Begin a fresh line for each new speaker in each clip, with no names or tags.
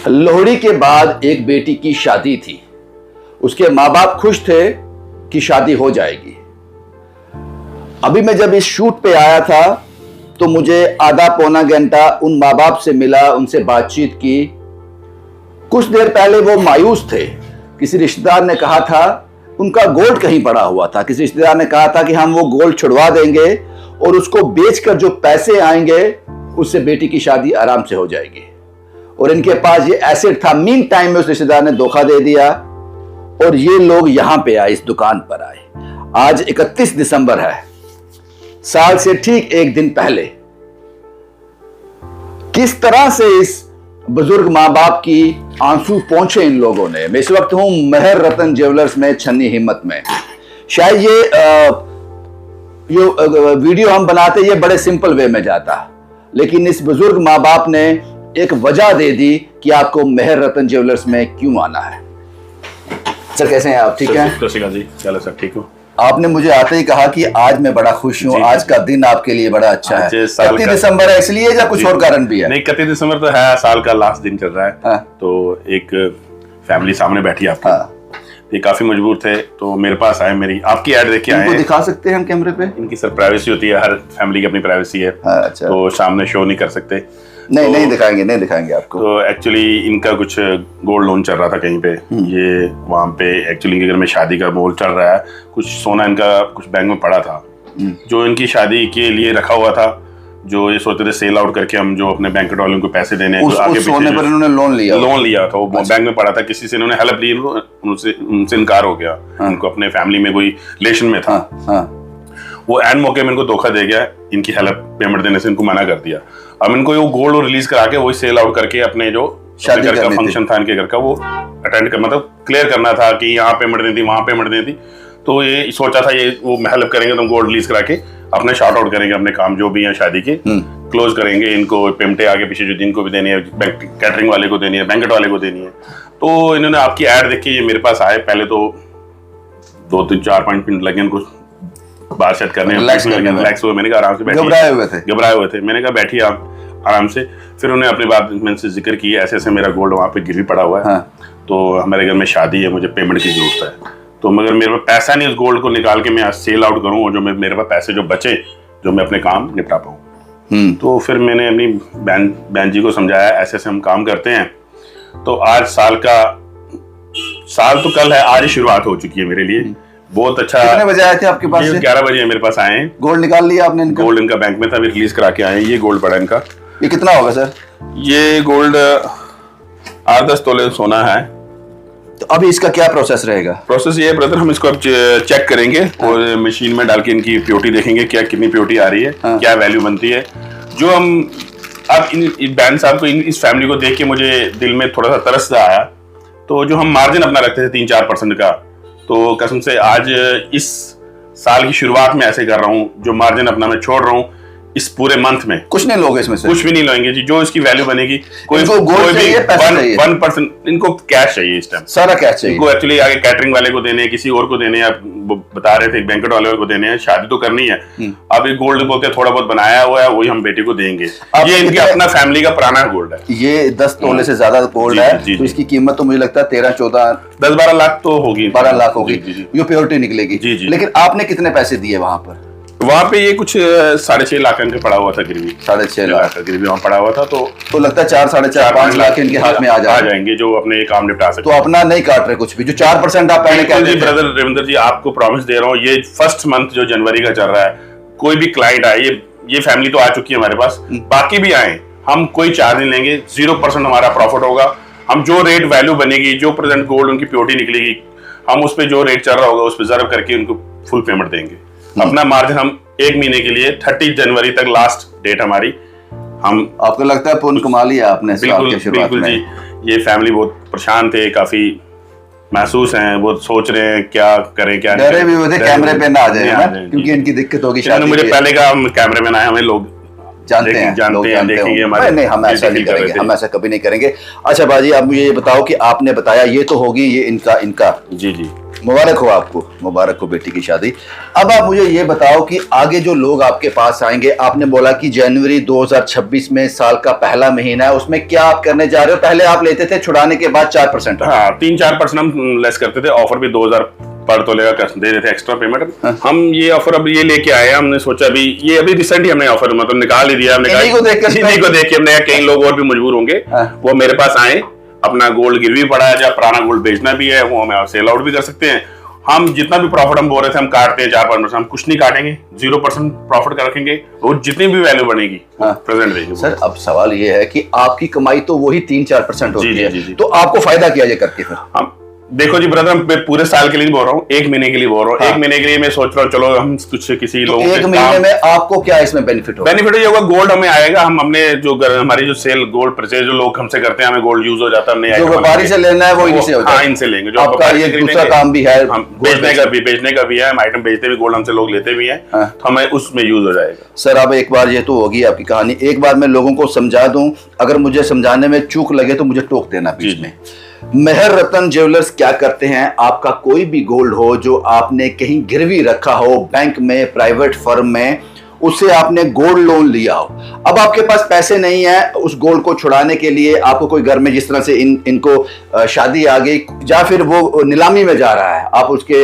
लोहड़ी के बाद एक बेटी की शादी थी। उसके माँ बाप खुश थे कि शादी हो जाएगी। अभी मैं जब इस शूट पे आया था तो मुझे आधा पौना घंटा उन माँ बाप से मिला, उनसे बातचीत की। कुछ देर पहले वो मायूस थे। किसी रिश्तेदार ने कहा था, उनका गोल्ड कहीं पड़ा हुआ था, किसी रिश्तेदार ने कहा था कि हम वो गोल्ड छुड़वा देंगे और उसको बेचकर जो पैसे आएंगे उससे बेटी की शादी आराम से हो जाएगी। और इनके पास ये एसेट था। मीन टाइम में उस रिश्तेदार ने धोखा दे दिया और ये लोग यहां पे आए, इस दुकान पर आए। आज 31 दिसंबर है, साल से ठीक एक दिन पहले। किस तरह से इस बुजुर्ग मां बाप की आंसू पहुंचे इन लोगों ने। मैं इस वक्त हूं मेहर रतन ज्वेलर्स में, छन्नी हिम्मत में। शायद ये वीडियो हम बनाते ये बड़े सिंपल वे में जाता, लेकिन इस बुजुर्ग मां बाप ने एक वजह दे दी कि आपको मेहर रतन ज्वेलर्स में क्यों आना है। सर कैसे हैं आप? ठीक हैं
जी, चलो सर ठीक हूँ।
आपने मुझे आते ही कहा कि आज मैं बड़ा खुश हूँ, आज का दिन आपके लिए बड़ा अच्छा है। 31 दिसंबर है इसलिए या कुछ और कारण भी है?
नहीं, 31 दिसंबर तो है, साल का लास्ट दिन चल रहा है। हाँ। तो एक फैमिली सामने बैठी आपकी। हाँ। ये काफी मजबूर थे तो मेरे पास आए, मेरी आपकी ऐड देख के आए।
इनको दिखा सकते हैं हम कैमरे पे?
इनकी सर प्राइवेसी होती है, हर फैमिली की अपनी प्राइवेसी है।
अच्छा।
तो सामने शो नहीं कर सकते।
नहीं दिखाएंगे आपको।
तो एक्चुअली इनका कुछ गोल्ड लोन चल रहा था कहीं पे। ये वहाँ पे एक्चुअली इनके घर में शादी का माहौल चल रहा है। कुछ सोना इनका कुछ बैंक में पड़ा था जो इनकी शादी के लिए रखा हुआ था, जो ये सोचते थे सेल आउट करके हम जो अपने बैंक वालों को पैसे देने हैं।
आगे सोने पर इन्होंने लोन लिया था।
वो बैंक में पड़ा था, किसी से इन्होंने हेल्प ली, उनसे इनकार हो गया। उनको अपने फैमिली में कोई रिलेशन में था। वो एंड मौके में इनको धोखा दे गया, इनकी हेल्प पेमेंट देने से इनको मना कर दिया। अब इनको वो गोल्ड रिलीज करा के वही सेल आउट करके अपने जो शादी का फंक्शन था इनके घर का वो अटेंड कर, मतलब क्लियर करना था कि यहाँ पेमेंट देनी थी, वहां पेमेंट देनी थी। तो ये सोचा था ये वो हेल्प करेंगे तो गोल्ड रिलीज करा के अपने शॉर्ट आउट करेंगे, अपने काम जो भी है शादी के क्लोज करेंगे। इनको पेमेंटें आगे पीछे जो जिनको भी देनी है, कैटरिंग वाले को देनी है, बैंकेट वाले को देनी है। तो इन्होंने आपकी ऐड देख के ये मेरे पास आए। पहले तो 2-4-5 मिनट लगे इनको बातचीत करने, रिलैक्स हुए। मैंने कहा आराम से बैठिए। घबराए हुए थे। मैंने कहा बैठिए आप आराम से। फिर उन्हें अपनी बात मैंने से जिक्र की, ऐसे ऐसे मेरा गोल्ड वहाँ पे गिरवी पड़ा हुआ है। हाँ। तो हमारे घर में शादी है, मुझे पेमेंट की जरूरत है। तो मगर मेरे पास पैसा नहीं उस गोल्ड को निकाल के मैं सेल आउट करूँ और जो मेरे पास पैसे जो बचे जो मैं अपने काम निपटा पाऊँ। तो फिर मैंने अपनी बहन जी को समझाया, ऐसे ऐसे हम काम करते हैं। तो आज साल तो कल है, आज ही शुरुआत हो चुकी है मेरे लिए। बहुत अच्छा।
कितने बजे आए थे आपके पास?
11 बजे मेरे पास आए।
गोल्ड निकाल लिया आपने इनका?
गोल्ड इनका बैंक में था, अभी रिलीज करा के आए। ये गोल्ड पड़ा इनका।
ये कितना होगा सर? ये
गोल्ड 8-10 तोले सोना है।
तो अभी इसका क्या प्रोसेस रहेगा?
प्रोसेस ये है ब्रदर, हम इसको अब चेक करेंगे। हाँ। और मशीन में डाल के इनकी प्योरिटी देखेंगे, क्या कितनी प्योरिटी आ रही है। हाँ। क्या वैल्यू बनती है। जो हम अब इन बैन साहब को, इस फैमिली को देख के मुझे दिल में थोड़ा सा तरस आया। तो जो हम मार्जिन अपना रखते थे 3-4% का, तो कसम से आज इस साल की शुरुआत में ऐसे कर रहा हूँ। जो मार्जिन अपना मैं छोड़ रहा हूँ इस पूरे मंथ में,
कुछ नहीं लोगे इसमें से? कुछ
भी नहीं लेंगे जी। जो इसकी वैल्यू बनेगी, कोई भी 1% इनको कैश चाहिए इस टाइम,
सारा कैश चाहिए
इनको। एक्चुअली आगे कैटरिंग वाले को देने हैं, किसी और को देने हैं, बता रहे थे बैंकेट वाले को देने हैं, शादी तो करनी है। अब ये गोल्ड बोलते थोड़ा बहुत बनाया हुआ है, वही हम बेटे को देंगे। ये इनके अपना फैमिली का पुराना गोल्ड है।
ये 10 तोले से ज्यादा गोल्ड है। तो इसकी कीमत तो मुझे लगता है 13-14
10-12 लाख तो होगी,
12 लाख होगी। ये प्योरिटी निकलेगी। लेकिन आपने कितने पैसे दिए वहां पर?
वहाँ पे ये कुछ 6.5 लाख इनके पड़ा हुआ था गिरवी।
6.5 लाख
गिरवी वहाँ पड़ा हुआ था। तो
लगता है 4-4.5 लाख इनके हाथ में आ
जाएंगे जो अपने काम निपटा सकते।
तो अपना नहीं काट रहे कुछ भी, जो 4% आप पहले कहते थे।
ब्रदर रविंदर जी, आपको प्रॉमिस दे रहा हूँ, ये फर्स्ट मंथ जो जनवरी का चल रहा है, कोई भी क्लाइंट आए, ये फैमिली तो आ चुकी है हमारे पास, बाकी भी आए, हम कोई चार्ज नहीं लेंगे। 0% हमारा प्रॉफिट होगा। हम जो रेट वैल्यू बनेगी, जो प्रेजेंट गोल्ड उनकी प्योरिटी निकलेगी, हम उस पर जो रेट चल रहा होगा उस पर रिजर्व करके उनको फुल पेमेंट देंगे। अपना मार्जिन हम 1 महीने के लिए 30 जनवरी तक लास्ट डेट हमारी। हम
आपको लगता है पुण्य कमा लिया आपने?
बिल्कुल जी। ये फैमिली बहुत परेशान थे, काफी महसूस हैं, बहुत सोच रहे हैं क्या करें, क्या
डरे भी हुए थे कैमरे पे ना आ जाए, क्योंकि इनकी दिक्कत होगी।
मुझे पहले का कैमरे मैन आए, हमें लोग
जानते हैं, लोग
जानते हैं,
जानते
देखेंगे
होंगे।
हमारे
नहीं, हम ऐसा नहीं करेंगे, हम ऐसा कभी नहीं करेंगे। अच्छा बाजी, आप मुझे ये बताओ कि आपने बताया ये तो होगी, ये इनका
जी जी,
मुबारक हो आपको, मुबारक हो बेटी की शादी। अब आप मुझे ये बताओ कि आगे जो लोग आपके पास आएंगे, आपने बोला कि जनवरी 2026 में साल का पहला महीना है, उसमें क्या आप करने जा रहे हो? पहले आप लेते थे छुड़ाने के बाद 4%।
हाँ 3-4% हम लेस करते थे, ऑफर भी 2000 पर तोले का दे देते एक्स्ट्रा पेमेंट।
हाँ।
हम ये ऑफर अब ये लेके आए हैं, हमने सोचा अभी रिसेंट ही हमने ऑफर मतलब निकाल ही दिया। हमने
इन्हीं को देख
के हमने कई लोग और भी मजबूर होंगे, वो मेरे पास आए, अपना गोल्ड गिरवी पड़ा है, जब पुराना गोल्ड बेचना भी है वो हमें सेल आउट भी कर सकते हैं। हम जितना भी प्रॉफिट हम बोल रहे थे हम काटते हैं 4-5%, हम कुछ नहीं काटेंगे, 0% प्रॉफिट का रखेंगे और जितनी भी वैल्यू बनेगी प्रेजेंट देंगे।
सर अब सवाल ये है कि आपकी कमाई तो वही 3-4% होती है, तो आपको फायदा क्या ये करके फिर?
हम देखो जी ब्रदर, मैं पूरे साल के लिए नहीं बोल रहा हूँ, 1 महीने के लिए बोल रहा हूँ। 1 महीने के लिए मैं सोच रहा हूँ चलो हम कुछ किसी लोगों
के 1 महीने में आपको क्या इसमें बेनिफिट होगा?
बेनिफिट ये होगा, गोल्ड हमें आएगा, हम अपने जो हमारी जो सेल गोल्ड परचेज जो लोग हमसे करते हैं, हमें गोल्ड यूज हो जाता है, हमने
जो व्यापारी से लेना है वो इनसे हो जाएगा।
हाँ इनसे लेंगे, जो
आपका ये दूसरा काम भी है,
बेचने का भी है, हम आइटम बेचते भी गोल्ड हमसे लोग लेते भी हैं, तो हमें उसमें यूज हो जाएगा।
सर अब एक बार ये तो होगी आपकी कहानी, एक बार मैं लोगों को समझा दूं, अगर मुझे समझाने में चूक लगे तो मुझे टोक देना बीच में। मेहर रतन ज्वेलर्स क्या करते हैं, आपका कोई भी गोल्ड हो जो आपने कहीं गिरवी रखा हो, बैंक में, प्राइवेट फर्म में, उससे आपने गोल्ड लोन लिया हो, अब आपके पास पैसे नहीं है उस गोल्ड को छुड़ाने के लिए, आपको कोई घर में जिस तरह से इनको शादी आ गई या फिर वो नीलामी में जा रहा है, आप उसके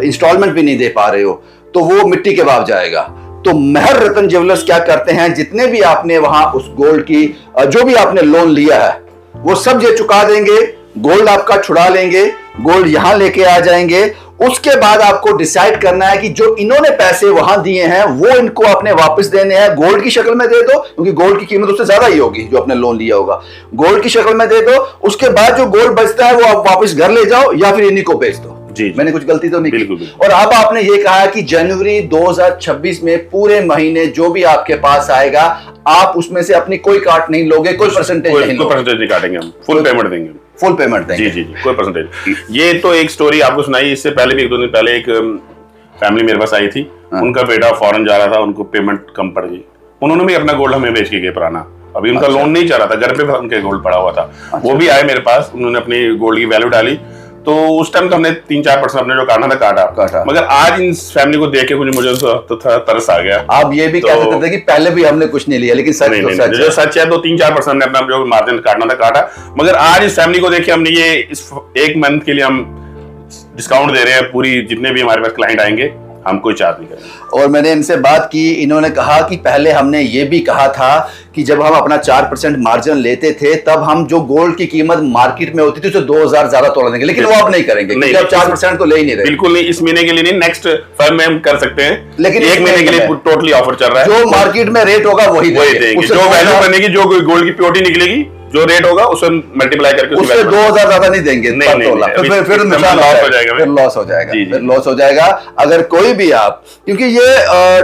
इंस्टॉलमेंट भी नहीं दे पा रहे हो, तो वो मिट्टी के भाव जाएगा। तो मेहर रतन ज्वेलर्स क्या करते हैं, जितने भी आपने वहां उस गोल्ड की जो भी आपने लोन लिया है वो सब ये चुका देंगे, गोल्ड आपका छुड़ा लेंगे, गोल्ड यहां लेके आ जाएंगे। उसके बाद आपको डिसाइड करना है कि जो इन्होंने पैसे वहां दिए हैं वो इनको आपने वापस देने हैं, गोल्ड की शक्ल में दे दो, क्योंकि गोल्ड की कीमत उससे ज्यादा ही होगी जो आपने लोन लिया होगा, गोल्ड की शक्ल में दे दो। उसके बाद जो गोल्ड बचता है वो आप वापस घर ले जाओ या फिर इन्हीं को बेच दो।
जी,
मैंने कुछ गलती तो नहीं
बिल्कुल,
की? और अब आपने ये कहा कि जनवरी 2026 में पूरे महीने जो भी आपके पास आएगा आप उसमें से अपनी कोई काट नहीं लोगे, कोई परसेंटेज
नहीं काटेंगे, हम फुल पेमेंट देंगे,
फुल पेमेंट देंगे।
जी, कोई परसेंटेज। ये तो एक स्टोरी आपको सुनाई, इससे पहले भी 1-2 दिन पहले एक फैमिली मेरे पास आई थी, उनका बेटा फॉरेन जा रहा था, उनको पेमेंट कम पड़ गई, उन्होंने भी अपना गोल्ड हमें बेच के गए पुराना, अभी उनका लोन नहीं चल रहा था, घर पे उनके गोल्ड पड़ा हुआ था, वो भी आए मेरे पास, उन्होंने अपनी गोल्ड की वैल्यू डाली, तो उस टाइम तो हमने 3-4% अपने जो काटना था काटा। मगर आज इन फैमिली को देख के मुझे तो तरस आ गया।
आप ये भी कह सकते थे कि पहले भी हमने कुछ नहीं लिया, लेकिन
सच है तो 3-4% हमने अपना जो मार्जिन काटना था काटा, मगर आज इस फैमिली को देख के हमने ये इस 1 मंथ के लिए हम डिस्काउंट दे रहे हैं, पूरी जितने भी हमारे पास क्लाइंट आएंगे हम कोई चार्ज नहीं करेंगे।
और मैंने इनसे बात की, इन्होंने कहा कि पहले हमने ये भी कहा था कि जब हम अपना 4% मार्जिन लेते थे तब हम जो गोल्ड की कीमत मार्केट में होती थी उसे 2000 ज्यादा तोड़ देंगे, लेकिन वो आप नहीं करेंगे, नहीं, आप 4% तो ले ही नहीं रहे।
बिल्कुल नहीं, इस महीने के लिए नहीं, नेक्स्ट फर्म में हम कर सकते हैं,
लेकिन
1 महीने के लिए टोटली ऑफर चल रहा है,
जो मार्केट में रेट होगा वही देंगे,
जो वैल्यू बनेगी, जो गोल्ड की प्योरिटी निकलेगी, जो रेट होगा उसे मल्टीप्लाई करके
उससे 2000 ज्यादा नहीं देंगे, फिर लॉस हो जाएगा, फिर लॉस हो जाएगा। अगर कोई भी आप, क्योंकि ये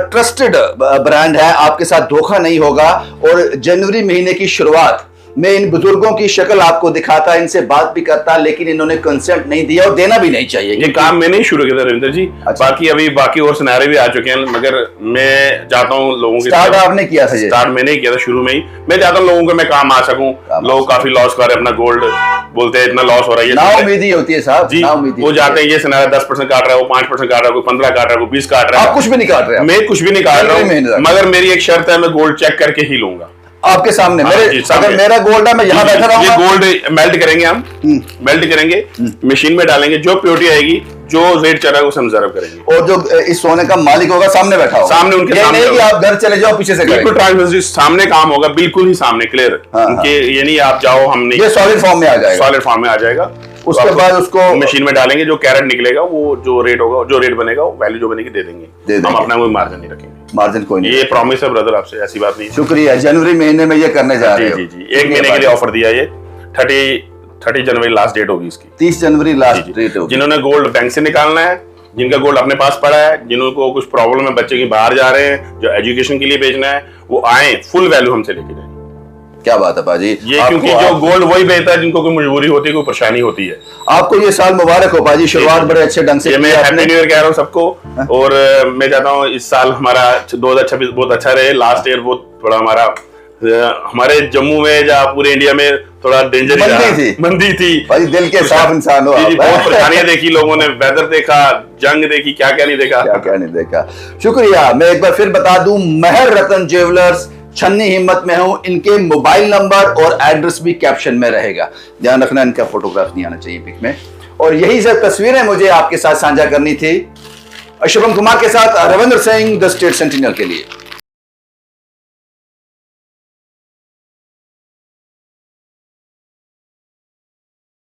ट्रस्टेड ब्रांड है, आपके साथ धोखा नहीं होगा। और जनवरी महीने की शुरुआत मैं इन बुजुर्गों की शक्ल आपको दिखाता, इनसे बात भी करता, लेकिन इन्होंने कंसेंट नहीं दिया और देना भी नहीं चाहिए।
ये काम मैंने ही शुरू किया था रविंदर जी। अच्छा। बाकी और सिनारे भी आ चुके हैं, मगर मैं चाहता हूँ लोगों के
स्टार्ट आपने किया था,
स्टार्ट मैंने किया था शुरू में ही। मैं चाहता हूँ लोगों को मैं काम आ सकूं, लोग काफी लॉस कर रहे हैं, अपना गोल्ड बोलते हैं इतना लॉस हो रहा है,
नाउमीदी होती है साहब जी,
वो जाते हैं ये सिनारा 10% काट रहा है, वो 5% काट रहा है, वो 15 काट रहा है, वो 20 काट रहा है,
आप कुछ भी नहीं काट रहे,
मैं कुछ भी नहीं काट रहा हूँ, मगर मेरी एक शर्त है, मैं गोल्ड चेक करके ही लूंगा
आपके सामने। अगर मेरा गोल्ड है मैं यहाँ बैठा रहूंगा,
ये गोल्ड मेल्ट करेंगे, हम मेल्ट करेंगे, मशीन में डालेंगे, जो प्योरिटी आएगी, जो रेट चल रहा है उसे हम रिजर्व करेंगे।
और जो इस सोने का मालिक होगा सामने बैठा होगा,
सामने उनके
सामने, नहीं कि आप घर चले जाओ पीछे से,
बिल्कुल ट्रांसपेरेंसी सामने काम होगा, बिल्कुल ही सामने क्लियर, उनके ये नहीं आप जाओ, हम नहीं,
ये सॉलिड फॉर्म में आ जाएगा,
सॉलिड फॉर्म में आ जाएगा।
उसके बाद उसको
मशीन में डालेंगे, जो कैरेट निकलेगा, वो जो रेट होगा, जो रेट बनेगा, वो वैल्यू जो बनेगी दे देंगे, हम अपना कोई मार्जिन नहीं रखेंगे,
मार्जिन कोई नहीं।
ये प्रॉमिस है ब्रदर आपसे, ऐसी बात नहीं।
शुक्रिया, जनवरी महीने में ये करने जा रहे हैं।
जी, 1 महीने के लिए ऑफर दिया, ये 30 जनवरी लास्ट डेट होगी इसकी,
30 जनवरी लास्ट डेट होगी।
जिन्होंने गोल्ड बैंक से निकालना है, जिनका गोल्ड अपने पास पड़ा है, जिनको कुछ प्रॉब्लम है, बच्चे की बाहर जा रहे हैं, जो एजुकेशन के लिए बेचना है, वो आए, फुल वैल्यू हमसे लेके जाए।
क्या बात है पाजी।
ये क्योंकि जो गोल्ड वही बेचता है जिनको कोई मजबूरी होती है, कोई परेशानी होती है।
आपको ये साल मुबारक हो पाजी, शुरुआत बड़े अच्छे ढंग से।
मैं हैप्पी न्यू ईयर कह रहा हूँ सबको। और मैं चाहता हूँ इस साल हमारा 2026 बहुत अच्छा रहे। लास्ट ईयर बहुत थोड़ा हमारे जम्मू में या पूरे इंडिया में थोड़ा डेंजर मंदी थी
भाई, दिल के साफ इंसान हो आप।
बहुत परेशानियां देखी लोगों ने, वेदर देखा, जंग देखी, क्या क्या नहीं देखा,
क्या क्या नहीं देखा। शुक्रिया। मैं एक बार फिर बता दूं, महर रतन ज्वेलर्स छन्नी हिम्मत में हूं। इनके मोबाइल नंबर और एड्रेस भी कैप्शन में रहेगा, ध्यान रखना, इनका फोटोग्राफ नहीं आना चाहिए पिक में। और यही सब तस्वीरें मुझे आपके साथ साझा करनी थी। शुभम कुमार के साथ Ravindra Singh, the state sentinel के लिए।